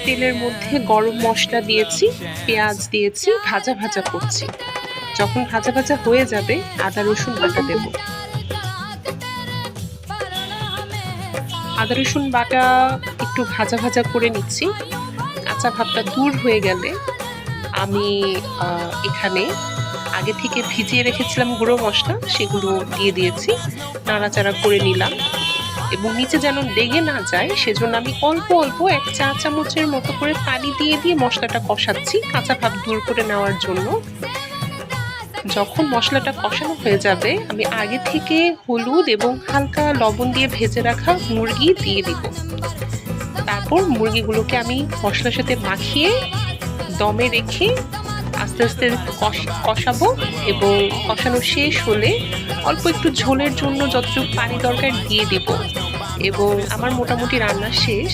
তেলের মধ্যে গরম মশলা দিয়েছি, পেঁয়াজ দিয়েছি, ভাজা ভাজা করছি। যখন ভাজা ভাজা হয়ে যাবে আদা রসুন বাটা দেব। আদা রসুন বাটা একটু ভাজা ভাজা করে নিচ্ছি। কাঁচা ভাবটা দূর হয়ে গেলে আমি এখানে আগে থেকে ভিজিয়ে রেখেছিলাম গুঁড়ো মশলা, সেগুলো দিয়ে দিয়েছি, নাড়াচাড়া করে নিলাম। এবং নিচে যেন লেগে না যায় সেজন্য আমি অল্প অল্প 1 চা চামচের মতো করে পানি দিয়ে দিয়ে মশলাটা কষাচ্ছি কাঁচা ভাব দূর করে নেওয়ার জন্য। যখন মশলাটা কষানো হয়ে যাবে আমি আগে থেকে হলুদ এবং হালকা লবণ দিয়ে ভেজে রাখা মুরগি দিয়ে দিব। তারপর মুরগিগুলোকে আমি মশলার সাথে মাখিয়ে দমে রেখে আস্তে আস্তে কষাবো এবং কষানো শেষ হলে অল্প একটু ঝোলের জন্য যতটুকু পানি দরকার দিয়ে দিব। এবং আমার মোটামুটি রান্না শেষ।